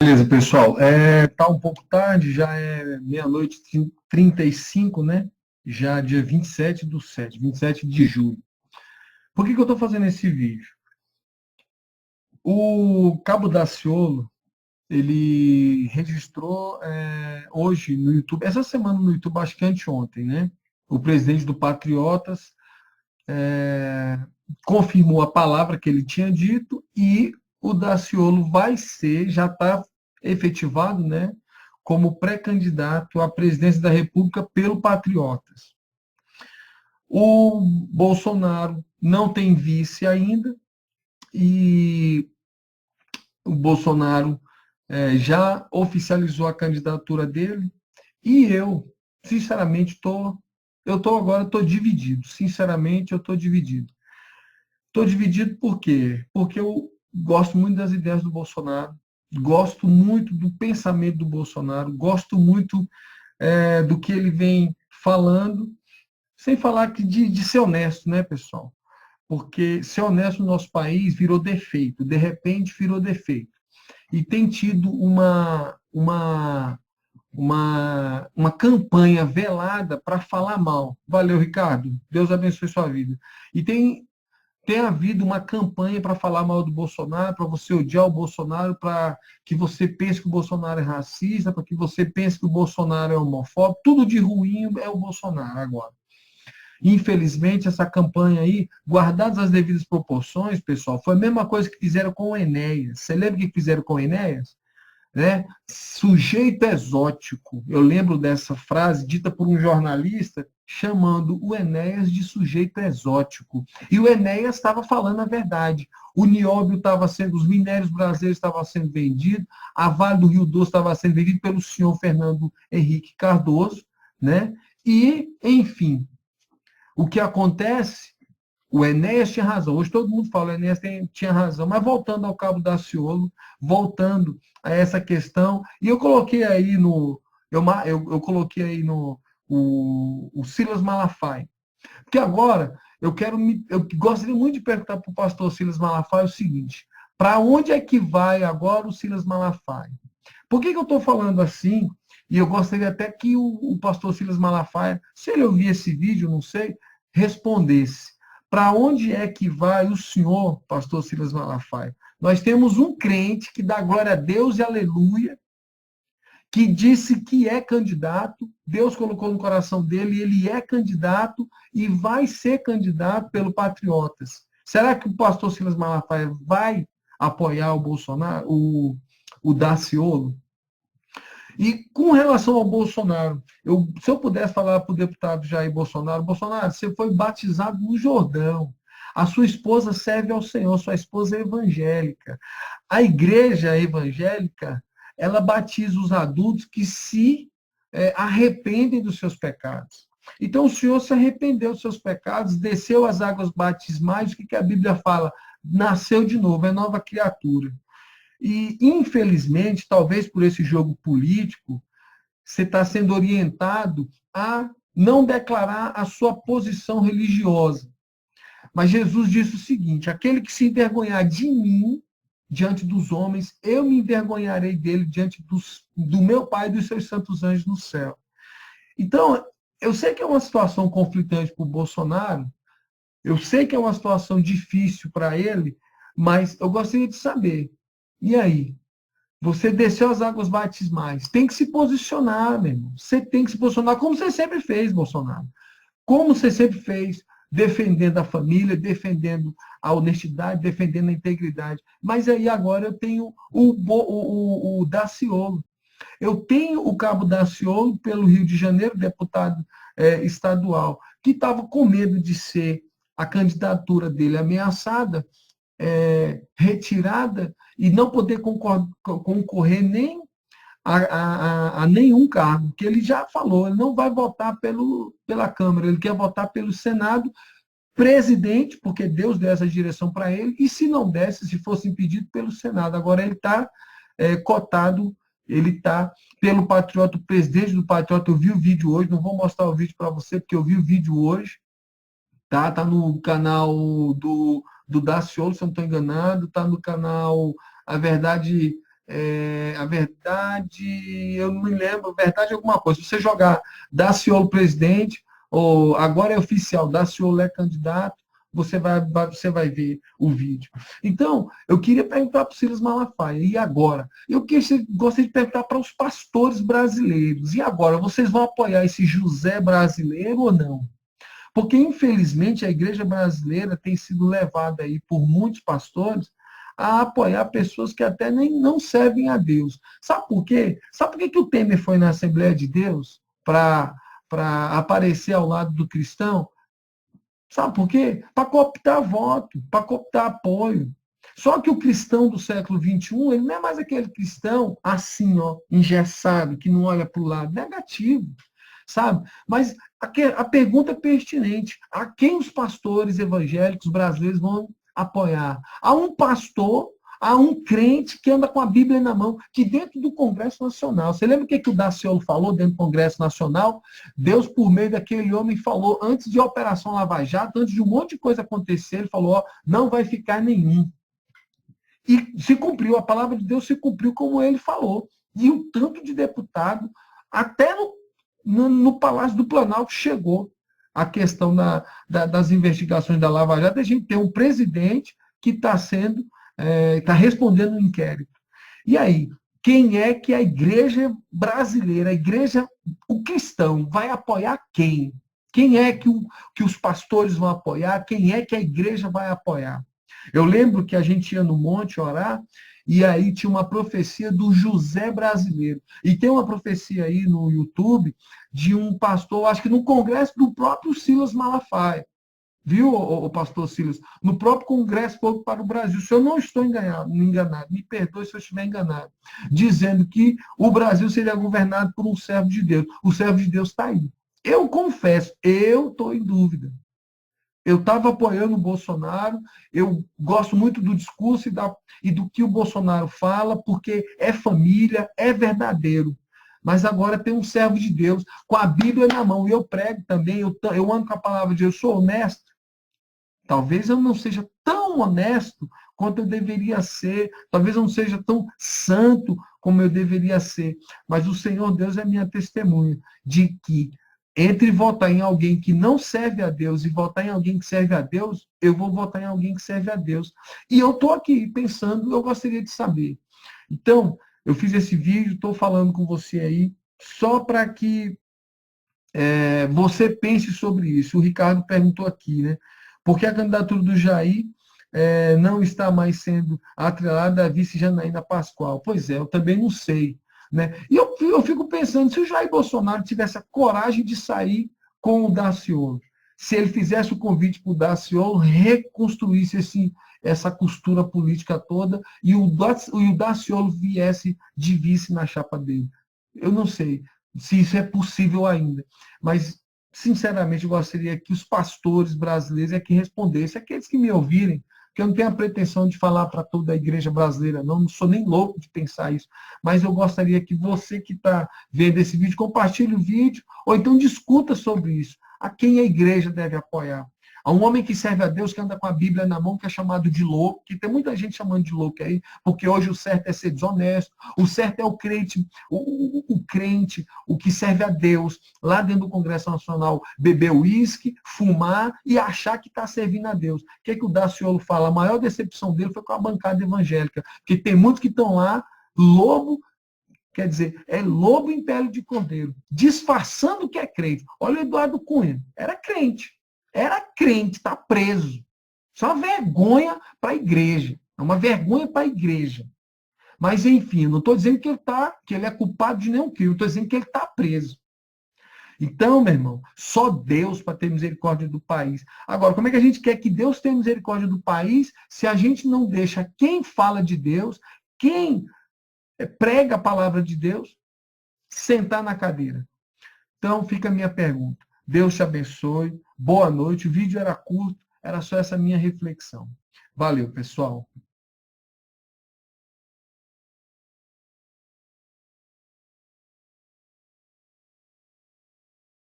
Beleza, pessoal. Tá um pouco tarde, já é meia-noite e 35, né? Já dia 27/7, 27 de julho. Por que que eu estou fazendo esse vídeo? O Cabo Daciolo, ele registrou hoje no YouTube, essa semana no YouTube, acho que anteontem, né? O presidente do Patriotas é, confirmou a palavra que ele tinha dito e o Daciolo vai ser, já está efetivado, né, como pré-candidato à presidência da República pelo Patriotas. O Bolsonaro não tem vice ainda e o Bolsonaro já oficializou a candidatura dele e eu, sinceramente, estou dividido. Sinceramente, eu estou dividido. Estou dividido por quê? Porque eu gosto muito das ideias do Bolsonaro, gosto muito do pensamento do Bolsonaro, gosto muito do que ele vem falando, sem falar que de ser honesto, né, pessoal? Porque ser honesto no nosso país virou defeito, de repente virou defeito. E tem tido uma campanha velada para falar mal. Valeu, Ricardo. Deus abençoe sua vida. E tem havido uma campanha para falar mal do Bolsonaro, para você odiar o Bolsonaro, para que você pense que o Bolsonaro é racista, para que você pense que o Bolsonaro é homofóbico. Tudo de ruim é o Bolsonaro agora. Infelizmente, essa campanha aí, guardadas as devidas proporções, pessoal, foi a mesma coisa que fizeram com o Enéas. Você lembra o que fizeram com o Enéas? Né? Sujeito exótico. Eu lembro dessa frase dita por um jornalista chamando o Enéas de sujeito exótico. E o Enéas estava falando a verdade. O nióbio estava sendo, os minérios brasileiros estavam sendo vendidos, a Vale do Rio Doce estava sendo vendida pelo senhor Fernando Henrique Cardoso, né? E, enfim, o que acontece? O Enéas tinha razão. Hoje todo mundo fala, o Enéas tinha razão. Mas voltando ao Cabo Daciolo, voltando a essa questão, e eu coloquei aí no. Eu coloquei aí no o Silas Malafaia. Porque agora eu gostaria muito de perguntar para o pastor Silas Malafaia o seguinte: para onde é que vai agora o Silas Malafaia? Por que eu estou falando assim? E eu gostaria até que o pastor Silas Malafaia, se ele ouvir esse vídeo, não sei, respondesse. Para onde é que vai o senhor, pastor Silas Malafaia? Nós temos um crente que dá glória a Deus e aleluia, que disse que é candidato, Deus colocou no coração dele, ele é candidato e vai ser candidato pelo Patriotas. Será que o pastor Silas Malafaia vai apoiar o Bolsonaro, o Daciolo? E com relação ao Bolsonaro, se eu pudesse falar para o deputado Jair Bolsonaro, Bolsonaro, você foi batizado no Jordão. A sua esposa serve ao Senhor, sua esposa é evangélica. A igreja evangélica, ela batiza os adultos que se arrependem dos seus pecados. Então o Senhor se arrependeu dos seus pecados, desceu as águas batismais, o que a Bíblia fala? Nasceu de novo, é nova criatura. E, infelizmente, talvez por esse jogo político, você está sendo orientado a não declarar a sua posição religiosa. Mas Jesus disse o seguinte: aquele que se envergonhar de mim diante dos homens, eu me envergonharei dele diante do meu Pai e dos seus santos anjos no céu. Então, eu sei que é uma situação conflitante para o Bolsonaro, eu sei que é uma situação difícil para ele, mas eu gostaria de saber, e aí? Você desceu as águas batismais. Tem que se posicionar, meu irmão. Você tem que se posicionar como você sempre fez, Bolsonaro. Como você sempre fez, defendendo a família, defendendo a honestidade, defendendo a integridade. Mas aí agora eu tenho o Daciolo. Eu tenho o Cabo Daciolo pelo Rio de Janeiro, deputado estadual, que estava com medo de ser a candidatura dele ameaçada, retirada e não poder concorrer nem a nenhum cargo, que ele já falou, ele não vai votar pela Câmara, ele quer votar pelo Senado, presidente, porque Deus deu essa direção para ele, e se não desse, se fosse impedido pelo Senado. Agora ele está cotado, ele está pelo Patriota, o presidente do Patriota, eu vi o vídeo hoje, não vou mostrar o vídeo para você, porque eu vi o vídeo hoje, tá no canal do Daciolo, se eu não estou enganado, tá no canal A Verdade, a verdade, eu não me lembro, verdade é alguma coisa. Se você jogar Daciolo presidente, ou agora é oficial, Daciolo é candidato, você vai ver o vídeo. Então, eu queria perguntar para o Silas Malafaia, e agora? Gostaria de perguntar para os pastores brasileiros, e agora? Vocês vão apoiar esse José brasileiro ou não? Porque, infelizmente, a igreja brasileira tem sido levada aí por muitos pastores a apoiar pessoas que até nem não servem a Deus. Sabe por quê? Sabe por que, que o Temer foi na Assembleia de Deus para aparecer ao lado do cristão? Sabe por quê? Para cooptar voto, para cooptar apoio. Só que o cristão do século XXI, ele não é mais aquele cristão assim, ó, engessado, que não olha para o lado, negativo, sabe? Mas a pergunta é pertinente. A quem os pastores evangélicos brasileiros vão apoiar? A um pastor, a um crente que anda com a Bíblia na mão, que dentro do Congresso Nacional. Você lembra o que o Daciolo falou dentro do Congresso Nacional? Deus, por meio daquele homem, falou, antes de a Operação Lava Jato, antes de um monte de coisa acontecer, ele falou, ó, não vai ficar nenhum. E se cumpriu, a palavra de Deus se cumpriu como ele falou. E o tanto de deputado, até no Palácio do Planalto chegou a questão das investigações da Lava Jato. A gente tem um presidente que está respondendo um inquérito. E aí, quem é que a igreja brasileira, o cristão, vai apoiar quem? Quem é que os pastores vão apoiar? Quem é que a igreja vai apoiar? Eu lembro que a gente ia no monte orar, e aí tinha uma profecia do José brasileiro. E tem uma profecia aí no YouTube de um pastor, acho que no congresso do próprio Silas Malafaia. Viu, o pastor Silas? No próprio Congresso Povo para o Brasil. Se eu não estou enganado, me perdoe se eu estiver enganado, dizendo que o Brasil seria governado por um servo de Deus. O servo de Deus está aí. Eu confesso, eu estou em dúvida. Eu estava apoiando o Bolsonaro, eu gosto muito do discurso e do que o Bolsonaro fala, porque é família, é verdadeiro. Mas agora tem um servo de Deus com a Bíblia na mão, e eu prego também, eu ando com a palavra de Deus, eu sou honesto. Talvez eu não seja tão honesto quanto eu deveria ser, talvez eu não seja tão santo como eu deveria ser, mas o Senhor Deus é minha testemunha de que entre votar em alguém que não serve a Deus e votar em alguém que serve a Deus, eu vou votar em alguém que serve a Deus. E eu estou aqui pensando, eu gostaria de saber. Então, eu fiz esse vídeo, estou falando com você aí, só para que você pense sobre isso. O Ricardo perguntou aqui, né? Por que a candidatura do Jair não está mais sendo atrelada à vice Janaína Pascoal? Pois é, eu também não sei. Né? E eu fico pensando, se o Jair Bolsonaro tivesse a coragem de sair com o Daciolo, se ele fizesse o convite para o Daciolo, reconstruísse essa costura política toda e o Daciolo viesse de vice na chapa dele. Eu não sei se isso é possível ainda, mas, sinceramente, eu gostaria que os pastores brasileiros que respondessem, aqueles que me ouvirem, que eu não tenho a pretensão de falar para toda a igreja brasileira, não sou nem louco de pensar isso, mas eu gostaria que você que está vendo esse vídeo, compartilhe o vídeo, ou então discuta sobre isso. A quem a igreja deve apoiar? A um homem que serve a Deus, que anda com a Bíblia na mão, que é chamado de louco, que tem muita gente chamando de louco aí, porque hoje o certo é ser desonesto, o certo é o crente, o que serve a Deus, lá dentro do Congresso Nacional, beber uísque, fumar e achar que está servindo a Deus. O que o Daciolo fala? A maior decepção dele foi com a bancada evangélica, porque tem muitos que estão lá, lobo, quer dizer, é lobo em pele de cordeiro, disfarçando que é crente. Olha o Eduardo Cunha, era crente, está preso. Isso é uma vergonha para a igreja. É uma vergonha para a igreja. Mas, enfim, não estou dizendo que ele é culpado de nenhum crime, estou dizendo que ele está preso. Então, meu irmão, só Deus para ter misericórdia do país. Agora, como é que a gente quer que Deus tenha misericórdia do país se a gente não deixa quem fala de Deus, quem prega a palavra de Deus, sentar na cadeira? Então, fica a minha pergunta. Deus te abençoe. Boa noite. O vídeo era curto, era só essa minha reflexão. Valeu, pessoal.